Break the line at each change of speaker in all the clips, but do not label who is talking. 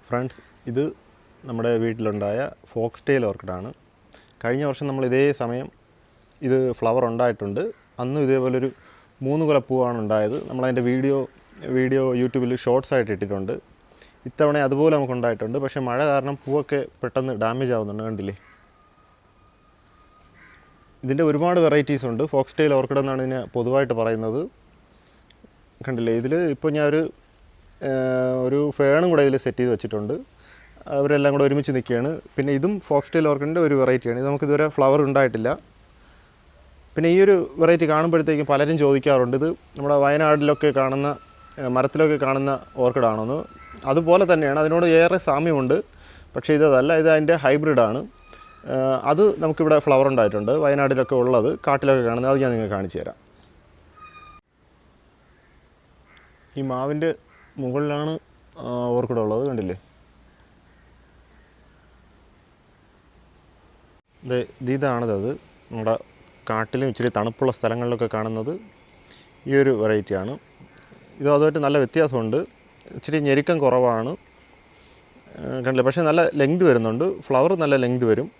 Friends, ഇത് നമ്മുടെ വീട്ടിലുണ്ടായ Fox tail ഓർക്കിഡാണ്. കഴിഞ്ഞ വർഷം നമ്മൾ ഇതേ സമയം ഇത് ഫ്ലവർ ഉണ്ടായിട്ടുണ്ട്. അന്നും ഇതേപോലൊരു 3 കുല പൂവാണ് ഉണ്ടായത്. നമ്മളതിൻ്റെ വീഡിയോ യൂട്യൂബിൽ ഷോർട്സ് ആയിട്ട് ഇട്ടിട്ടുണ്ട്. ഇത്തവണ അതുപോലെ നമുക്കുണ്ടായിട്ടുണ്ട്. പക്ഷേ മഴ കാരണം പൂവൊക്കെ പെട്ടെന്ന് ഡാമേജ് ആവുന്നുണ്ട്. കണ്ടില്ലേ? ഇതിൻ്റെ ഒരുപാട് വെറൈറ്റീസ് ഉണ്ട്. ഫോക്സ് ടെയിൽ ഓർക്കിഡ് എന്നാണ് ഇതിനെ പൊതുവായിട്ട് പറയുന്നത്. കണ്ടില്ലേ? ഇതിൽ ഇപ്പോൾ ഞാൻ ഒരു ഫേണും കൂടെ ഇതിൽ സെറ്റ് ചെയ്ത് വെച്ചിട്ടുണ്ട്. അവരെല്ലാം കൂടെ ഒരുമിച്ച് നിൽക്കുകയാണ്. പിന്നെ ഇതും ഫോക്സ് ടെയിൽ ഓർക്കിഡിൻ്റെ ഒരു വെറൈറ്റിയാണ്. ഇത് നമുക്കിതുവരെ ഫ്ലവർ ഉണ്ടായിട്ടില്ല. പിന്നെ ഈ ഒരു വെറൈറ്റി കാണുമ്പോഴത്തേക്കും പലരും ചോദിക്കാറുണ്ട്, ഇത് നമ്മുടെ വയനാട്ടിലൊക്കെ കാണുന്ന മരത്തിലൊക്കെ കാണുന്ന ഓർക്കിഡാണെന്ന്. അതുപോലെ തന്നെയാണ്, അതിനോട് ഏറെ സാമ്യമുണ്ട്. പക്ഷേ ഇതല്ല, ഇത് അതിൻ്റെ ഹൈബ്രിഡാണ്. അത് നമുക്കിവിടെ ഫ്ലവർ ഉണ്ടായിട്ടുണ്ട്. വയനാട്ടിലൊക്കെ ഉള്ളത്, കാട്ടിലൊക്കെ കാണുന്നത്, അത് ഞാൻ നിങ്ങൾക്ക് കാണിച്ചു തരാം. ഈ മാവിൻ്റെ മുകളിലാണ് ഓർക്കിഡ് ഉള്ളത്. കണ്ടില്ലേ? ഇതാണത്. നമ്മുടെ കാട്ടിലും ഇച്ചിരി തണുപ്പുള്ള സ്ഥലങ്ങളിലൊക്കെ കാണുന്നത് ഈ ഒരു വെറൈറ്റിയാണ്. ഇത് അതുമായിട്ട് നല്ല വ്യത്യാസമുണ്ട്. ഇച്ചിരി ഞെരുക്കം കുറവാണ്. കണ്ടില്ലേ? പക്ഷേ നല്ല ലെങ്ത് വരുന്നുണ്ട്. ഫ്ലവർ നല്ല ലെങ്ത് വരും.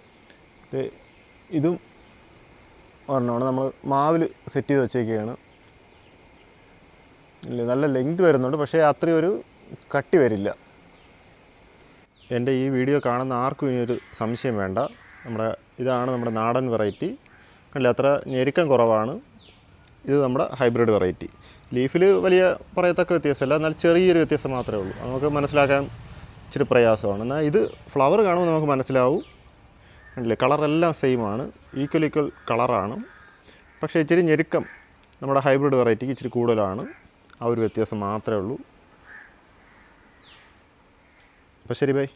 ഇതും ഒരെണ്ണമാണ് നമ്മൾ മാവിൽ സെറ്റ് ചെയ്ത് വെച്ചേക്കുകയാണ്. ഇല്ല, നല്ല ലെങ്ത് വരുന്നുണ്ട്. പക്ഷേ അത്രയും ഒരു കട്ടി വരില്ല. എൻ്റെ ഈ വീഡിയോ കാണുന്ന ആർക്കും ഇനിയൊരു സംശയം വേണ്ട. ഇതാണ് നമ്മുടെ നാടൻ വെറൈറ്റി. കണ്ടില്ല? അത്ര ഞെരുക്കം കുറവാണ്. ഇത് നമ്മുടെ ഹൈബ്രിഡ് വെറൈറ്റി. ലീഫിൽ വലിയ പറയത്തക്ക വ്യത്യാസമല്ല, എന്നാൽ ചെറിയൊരു വ്യത്യാസം മാത്രമേ ഉള്ളൂ. നമുക്ക് മനസ്സിലാക്കാൻ ഇച്ചിരി പ്രയാസമാണ്. എന്നാൽ ഇത് ഫ്ലവർ കാണുമ്പോൾ നമുക്ക് മനസ്സിലാവും. കണ്ടില്ലേ? കളറെല്ലാം സെയിമാണ്, ഈക്വൽ കളറാണ്. പക്ഷേ ഇച്ചിരി ഞെരുക്കം നമ്മുടെ ഹൈബ്രിഡ് വെറൈറ്റിക്ക് ഇച്ചിരി കൂടുതലാണ്. ആ ഒരു വ്യത്യാസം മാത്രമേ ഉള്ളൂ. അപ്പോൾ ശരി, ബൈ.